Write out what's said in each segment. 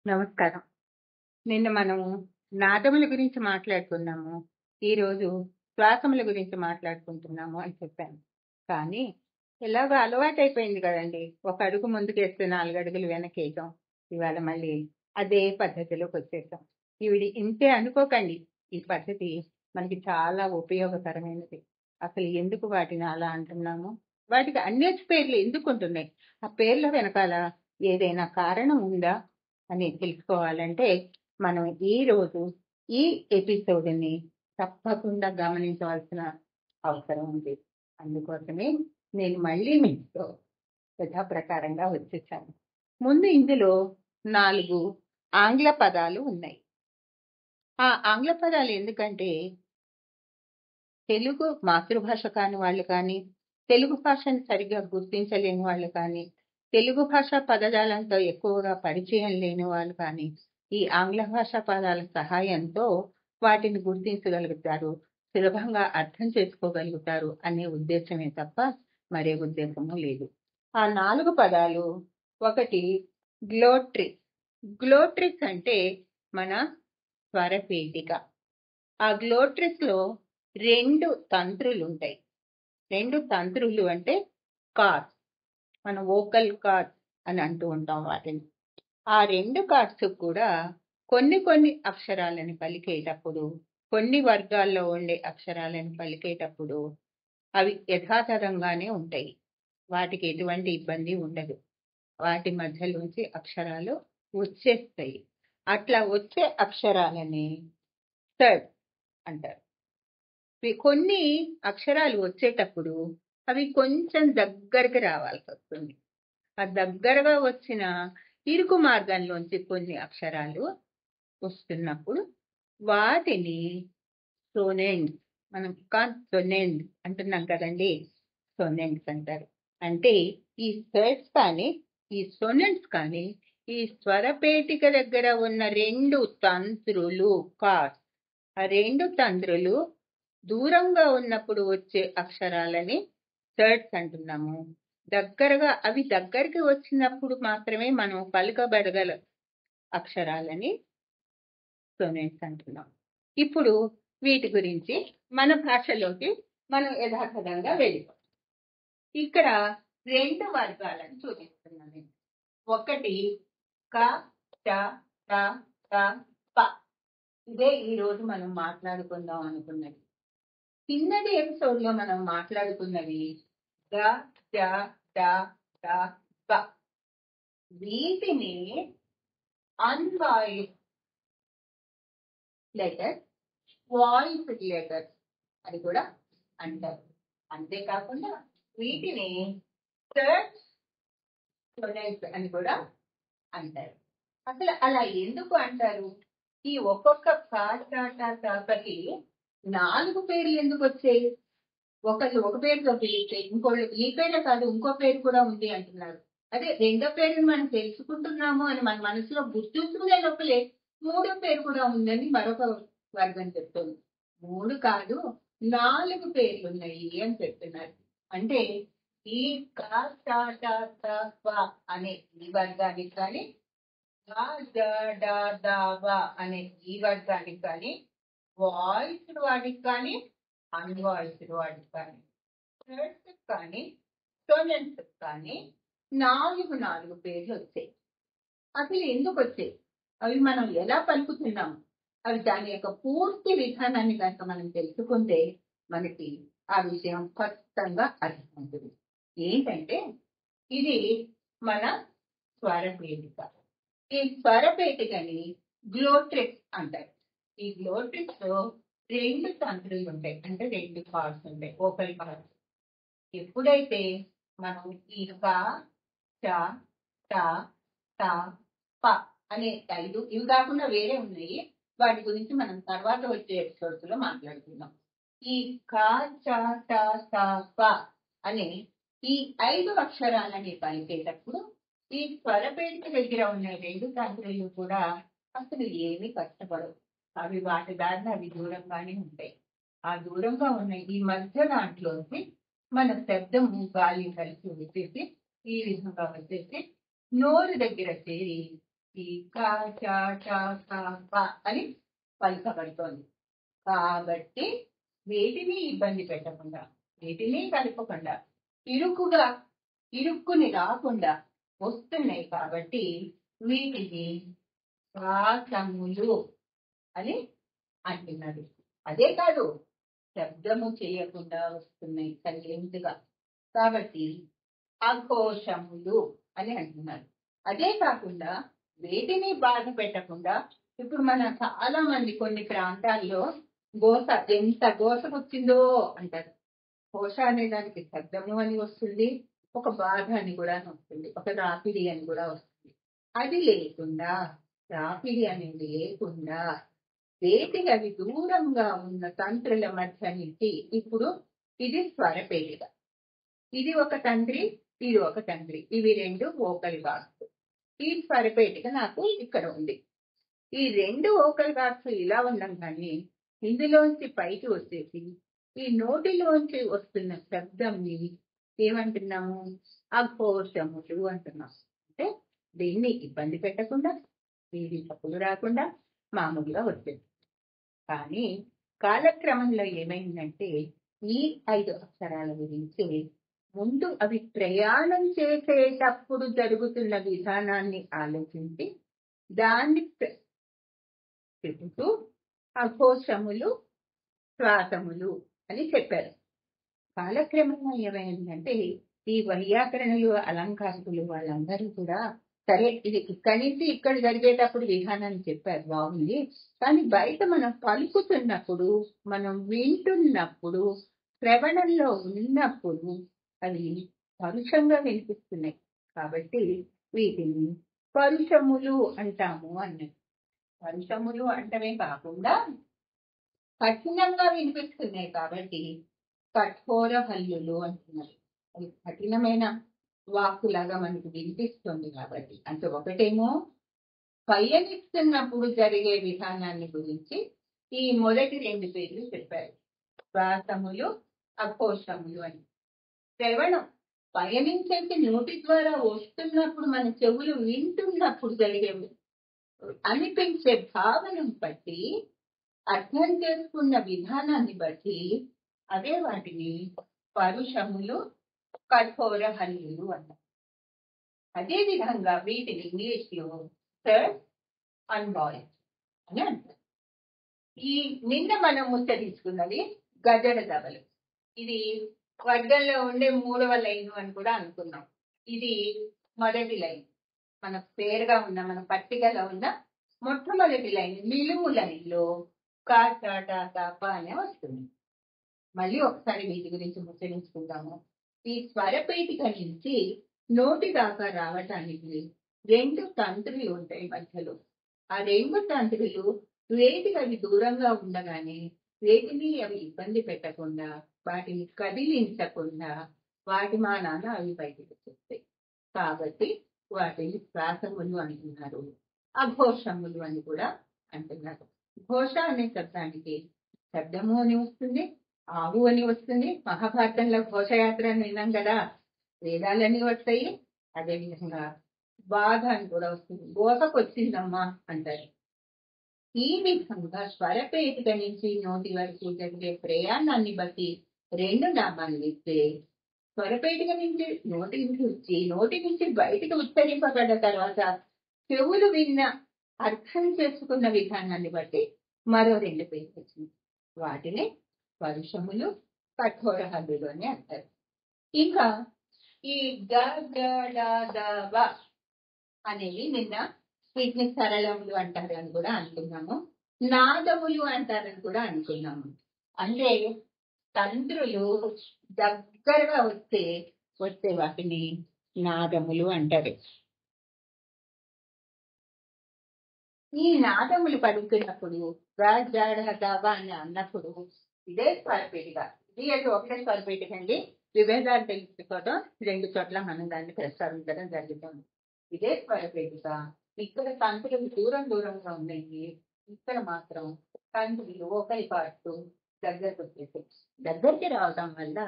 నమస్కారం. నిన్న మనము నాదముల గురించి మాట్లాడుకున్నాము. ఈరోజు శ్వాసముల గురించి మాట్లాడుకుంటున్నాము అని చెప్పాను. కానీ ఎలాగో అలవాటైపోయింది కదండీ! ఒక అడుగు ముందుకేస్తే 4 అడుగులు వెనకేయటం. ఇవాళ మళ్ళీ అదే పద్ధతిలోకొచ్చేసాం. ఇంతే అనుకోకండి. ఈ పద్ధతి మనకి చాలా ఉపయోగకరమైనది. అసలు ఎందుకు వాటిని అలా అంటున్నాము? వాటికి అన్యథ పేర్లు ఎందుకుంటున్నాయి? ఆ పేర్ల వెనకాల ఏదైనా కారణం ఉందా? అని తెలుసుకోవాలంటే మనం ఈరోజు ఈ ఎపిసోడ్‌ని తప్పకుండా గమనించవలసిన అవసరం ఉంది. అందుకోసమే నేను మళ్ళీ మీతో యథాప్రకారంగా వచ్చేసాను. ముందు ఇందులో 4 ఆంగ్ల పదాలు ఉన్నాయి. ఆ ఆంగ్ల పదాలు ఎందుకంటే తెలుగు మాతృభాష కాని వాళ్ళు కానీ, తెలుగు భాషను సరిగ్గా గుర్తించలేని వాళ్ళు కానీ, తెలుగు భాష పదజాలంతో ఎక్కువగా పరిచయం లేని వాళ్ళు కానీ, ఈ ఆంగ్ల భాష పదాల సహాయంతో వాటిని గుర్తించగలుగుతారు, సులభంగా అర్థం చేసుకోగలుగుతారు అనే ఉద్దేశమే తప్ప మరే ఉద్దేశము లేదు. ఆ 4 పదాలు, ఒకటి గ్లోట్రిక్స్. గ్లోట్రిక్స్ అంటే మన స్వరపేటిక. ఆ గ్లోట్రిక్స్‌లో 2 తంత్రులు ఉంటాయి. 2 తంత్రులు అంటే కార్డ్స్. మనం వోకల్ కార్డ్స్ అని అంటూ ఉంటాం వాటిని. ఆ 2 కార్డ్స్ కూడా కొన్ని అక్షరాలను పలికేటప్పుడు, కొన్ని వర్గాల్లో ఉండే అక్షరాలను పలికేటప్పుడు అవి యథాతథంగానే ఉంటాయి. వాటికి ఎటువంటి ఇబ్బంది ఉండదు. వాటి మధ్యలోంచి అక్షరాలు వచ్చేస్తాయి. అట్లా వచ్చే అక్షరాలని థర్డ్ అంటారు. కొన్ని అక్షరాలు వచ్చేటప్పుడు అవి కొంచెం దగ్గరికి రావాల్సి వస్తుంది. ఆ దగ్గరగా వచ్చిన ఇరుకు మార్గంలోంచి కొన్ని అక్షరాలు వస్తున్నప్పుడు వాటిని సోనెంట్స్, మనం కాన్సోనెంట్ అంటున్నాం కదండి, సోనెంట్స్ అంటారు. అంటే ఈ థర్డ్స్ కానీ ఈ సోనెంట్స్ కానీ ఈ స్వరపేటిక దగ్గర ఉన్న 2 తంత్రులు కార్డ్స్. ఆ 2 తంత్రులు దూరంగా ఉన్నప్పుడు వచ్చే అక్షరాలని థర్డ్స్ అంటున్నాము. అవి దగ్గరికి వచ్చినప్పుడు మాత్రమే మనం పలుకబడగల అక్షరాలని సోనెంట్స్ అంటున్నాం. ఇప్పుడు వీటి గురించి మన భాషలోకి మనం యథాతథంగా వెళ్ళిపోతాం. ఇక్కడ 2 వర్గాలను చూపిస్తున్నాను. ఒకటి క, చ, ట, త, ప. ఇదే ఈ రోజు మనం మాట్లాడుకుందాం అనుకున్నది. కిందటి ఎపిసోడ్ లో మనం మాట్లాడుకున్నవి గ, చ, ట, త, ప. వీటిని అన్వాయిస్డ్ లెటర్స్, వాయిస్డ్ లెటర్స్ అని కూడా అంటారు. అంతేకాకుండా వీటిని థర్డ్ సోనెంట్స్ అని కూడా అంటారు. అసలు అలా ఎందుకు అంటారు? ఈ ఒక్కొక్క కాకి 4 పేర్లు ఎందుకు వచ్చాయి? ఒకళ్ళు ఒక పేరుతో పిలిస్తే ఇంకోళ్ళు ఈ పేరే కాదు ఇంకో పేరు కూడా ఉంది అంటున్నారు. అదే రెండో పేరుని మనం తెలుసుకుంటున్నాము అని మన మనసులో గుర్తుంచుకునే లోపలే 3వ పేరు కూడా ఉందని మరొక వర్గం చెప్తుంది. 3 కాదు 4 పేర్లు ఉన్నాయి అని చెప్తున్నారు. అంటే ఈ అనే ఈ వర్గానికి కానీ, అనే ఈ వర్గానికి కానీ, వాయిస్డ్ వాటికి కానీ, అన్వాయిస్డ్ వాటికి కానీ, థర్డ్స్ కానీ, సోనెంట్స్ కానీ 4 పేర్లు వచ్చాయి. అసలు ఎందుకు వచ్చాయి? అవి మనం ఎలా పలుకుతున్నాము? అవి దాని యొక్క పూర్తి విధానాన్ని కనుక మనం తెలుసుకుంటే మనకి ఆ విషయం స్పష్టంగా అర్థమవుతుంది. ఏంటంటే ఇది మన స్వరపేటిక. ఈ స్వరపేటికని గ్లోట్రిక్స్ అంటారు. ఈ గ్లోట్రిక్స్ లో 2 తంత్రులు ఉంటాయి, అంటే 2 కార్డ్స్ ఉంటాయి, వోకల్ కార్డ్స్. ఎప్పుడైతే మనం ఈ క, చ, ట, త, ప అనే 5, ఇవి కాకుండా వేరే ఉన్నాయి, వాటి గురించి మనం తర్వాత వచ్చే ఎపిసోడ్స్ లో మాట్లాడుకుందాం. ఈ క, చ, ట, త, ప అనే ఈ 5 అక్షరాలని పలికేటప్పుడు ఈ స్వరపేటిక దగ్గర ఉన్న 2 తంత్రులు కూడా అసలు ఏమీ కష్టపడవు. అవి వాటి దారిన అవి దూరంగానే ఉంటాయి. ఆ దూరంగా ఉన్న ఈ మధ్య దాంట్లోంచి మన శబ్దము గాలి కలిసి వచ్చేసి ఈ విధంగా వచ్చేసి నోరు దగ్గర చేరి ఈ కా చా టా కా పా అని పలుకబడుతోంది. కాబట్టి వేటిని ఇబ్బంది పెట్టకుండా, వేటిని కలపకుండా, ఇరుక్కుని రాకుండా వస్తున్నాయి కాబట్టి వీటిని శ్వాసములు అని అంటున్నారు. అదే కాదు, శబ్దము చేయకుండా వస్తున్నాయి సైలెంట్గా, కాబట్టి అఘోషములు అని అంటున్నారు. అదే కాకుండా వేటిని బాధ పెట్టకుండా, ఇప్పుడు మన చాలా మంది కొన్ని ప్రాంతాల్లో గోస, ఎంత గోస వచ్చిందో అంటారు. ఘోష అనే దానికి శబ్దము అని వస్తుంది, ఒక బాధ అని కూడా వస్తుంది, ఒక రాపిడి అని కూడా వస్తుంది. అది లేకుండా, రాపిడి అనేది లేకుండా వేటికి అవి దూరంగా ఉన్న తంత్రుల మధ్య నుంచి, ఇప్పుడు ఇది స్వరపేటిక, ఇది ఒక తంత్రి, ఇది ఒక తంత్రి, ఇవి రెండు వోకల్ గార్డ్స్. ఈ స్వరపేటిక నాకు ఇక్కడ ఉంది. ఈ రెండు వోకల్ గార్డ్స్ ఇలా ఉండంగానే ఇందులోంచి పైకి వచ్చేసి ఈ నోటిలోంచి వస్తున్న శబ్దంని ఏమంటున్నాము? అఘోషములు అంటున్నాం. అంటే దీన్ని ఇబ్బంది పెట్టకుండా, వీడి తప్పులు రాకుండా మామూలుగా వచ్చేది. కానీ కాలక్రమంలో ఏమైందంటే ఈ 5 అక్షరాల గురించి ముందు అవి ప్రయాణం చేసేటప్పుడు జరుగుతున్న విధానాన్ని ఆలోచించి దాన్ని చెబుతూ అఘోషములు, శ్వాసములు అని చెప్పారు. కాలక్రమంలో ఏమైందంటే ఈ వైయాకరణలు, అలంకారికులు వాళ్ళందరూ కూడా సరే ఇది ఇక్కడి నుంచి ఇక్కడ జరిగేటప్పుడు విధానాన్ని చెప్పారు, బాగుంది. కానీ బయట మనం పలుకుతున్నప్పుడు, మనం వింటున్నప్పుడు, శ్రవణంలో ఉన్నప్పుడు అవి పరుషంగా వినిపిస్తున్నాయి. కాబట్టి వీటిని పరుషములు అంటాము అన్నది. పరుషములు అంటమే కాకుండా కఠినంగా వినిపిస్తున్నాయి కాబట్టి కఠోర హల్లులు అంటున్నారు. అది కఠినమైన వాక్కులాగా మనకు వినిపిస్తుంది కాబట్టి, అంటే ఒకటేమో పయనిస్తున్నప్పుడు జరిగే విధానాన్ని గురించి ఈ మొదటి 2 పేర్లు చెప్పారు, శ్వాసములు, అఘోషములు అని. శ్రవణం పయనించేసి నోటి ద్వారా వస్తున్నప్పుడు, మన చెవులు వింటున్నప్పుడు జరిగే అనిపించే భావనను బట్టి, అర్థం చేసుకున్న విధానాన్ని బట్టి అదే వాటిని పరుషములు, కఠోర హల్లులు అన్నారు. అదే విధంగా వీటిని ఇంగ్లీష్ లో సర్స్ అండ్ బాయ్స్ అని అంటారు. ఈ నిన్న మనం ముచ్చరించుకున్నది గజడ దవలు. ఇది వర్గంలో ఉండే 3వ లైన్ అని కూడా అనుకున్నాం. ఇది మొదటి లైన్, మన పేరుగా ఉన్న, మన పట్టికలో ఉన్న మొట్టమొదటి లైన్. నిలువు లైన్ లో కాప అనే వస్తుంది. మళ్ళీ ఒకసారి వీటి గురించి ముచ్చరించుకుందాము. ఈ స్వరపేటిక నుంచి నోటి దాకా రావటానికి 2 తంత్రులు ఉంటాయి మధ్యలో. ఆ 2 తంత్రులు వేటికి అవి దూరంగా ఉండగానే, వేటిని అవి ఇబ్బంది పెట్టకుండా, వాటిని కదిలించకుండా వాటి మానాన అవి బయటకు వచ్చేస్తాయి. కాబట్టి వాటిని శ్వాసములు అంటున్నారు, అఘోషములు అని కూడా అంటున్నారు. ఘోష అనే శబ్దానికి శబ్దము అని వస్తుంది, ఆవు అని వస్తుంది. మహాభారతంలో ఘోషయాత్ర అని విన్నాం కదా, వేదాలని వస్తాయి. అదేవిధంగా బాధ అని కూడా వస్తుంది, గోసకు వచ్చిందమ్మా అంటారు. ఈ విధంగా స్వరపేటిక నుంచి నోటి వరకు జరిగే ప్రయాణాన్ని బట్టి 2 నామాలు ఇస్తే, స్వరపేటిక నుంచి నోటి నుంచి బయటికి ఉచ్చరింపబడ్డ తర్వాత చెవులు విన్న, అర్థం చేసుకున్న విధానాన్ని బట్టి మరో 2 పేర్లు వచ్చింది. వాటిని పరుషములు, కఠోర హల్లులు అని అంటారు. ఇంకా ఈ గ అనేవి నిన్న వీటిని సరళములు అంటారు అని కూడా అనుకున్నాము, నాదములు అంటారని కూడా అనుకున్నాము. అంటే తంత్రులు దగ్గరగా వస్తే వాటిని నాదములు అంటారు. ఈ నాదములు పడుతున్నప్పుడు గ అని అన్నప్పుడు ఇదే స్వరపేటిక. ఇది అది ఒకటే స్వరపేటిక అండి, విభేదాలు తెలుసుకోవడం 2 చోట్ల మనం దాన్ని ప్రస్తావించడం జరుగుతుంది. ఇదే స్వరపేటిక. ఇక్కడ తంత్రులు దూరంగా ఉన్నాయి, ఇక్కడ మాత్రం తంత్రులు ఒకరి పాటు దగ్గరికి రావడం వల్ల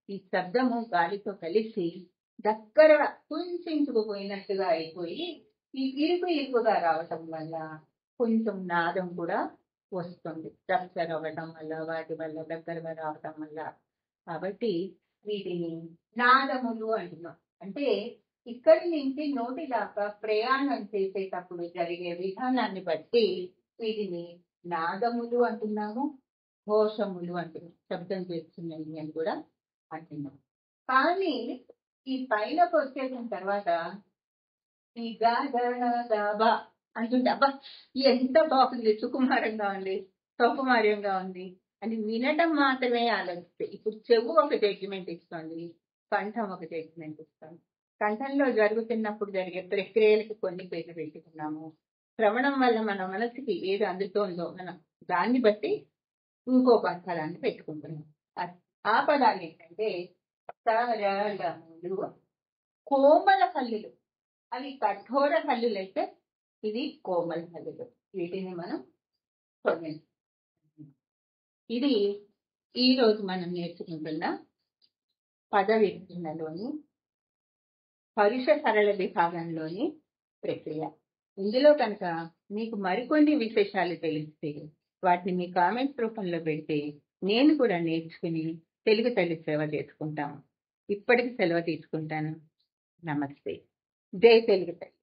ఈ శబ్దము గాలితో కలిసి దగ్గర కుంచుకుపోయినట్టుగా అయిపోయి ఈ ఇరుకుగా రావటం వల్ల కొంచెం నాదం కూడా వస్తుంది. రప్చర్ అవ్వటం వల్ల, వాటి వల్ల దగ్గరగా రావటం వల్ల. కాబట్టి వీటిని నాదములు అంటున్నాం. అంటే ఇక్కడి నుంచి నోటి దాకా ప్రయాణం చేసేటప్పుడు జరిగే విధానాన్ని బట్టి వీటిని నాదములు అంటున్నాము, ఘోషములు అంటున్నాం. శబ్దం చేస్తున్నాయి అని కూడా అంటున్నాం. కానీ ఈ పైనకు వచ్చేసిన తర్వాత ఈ గా బా అంటుంటే అబ్బా ఎంత బాగుంది, సుకుమారంగా ఉంది, సౌకుమార్యంగా ఉంది అని వినటం మాత్రమే ఆలోచిస్తే. ఇప్పుడు చెవు ఒక జడ్జిమెంట్ ఇస్తుంది, కంఠం ఒక జడ్జిమెంట్ ఇస్తుంది. కంఠంలో జరుగుతున్నప్పుడు జరిగే ప్రక్రియలకు కొన్ని పేర్లు పెట్టుకున్నాము. శ్రవణం వల్ల మన మనసుకి ఏది అందుతోందో మనం దాన్ని బట్టి ఇంకో పదాన్ని పెట్టుకుంటున్నాం. ఆ పదాలు ఏంటంటే సరళములు, కోమల హల్లులు. అవి కఠోర హల్లులు అయితే ఇది కోమల హల్లులు. వీటిని మనం చూడండి. ఇది ఈ రోజు మనం నేర్చుకుంటున్న పద విభజనలోని పరుష సరళ విభాగంలోని ప్రక్రియ. ఇందులో కనుక మీకు మరికొన్ని విశేషాలు తెలిస్తే వాటిని మీ కామెంట్స్ రూపంలో పెడితే నేను కూడా నేర్చుకుని తెలుగు తల్లి సేవ చేసుకుంటాము. ఇప్పటికి సెలవు తీసుకుంటాను. నమస్తే. జై తెలుగు తల్లి.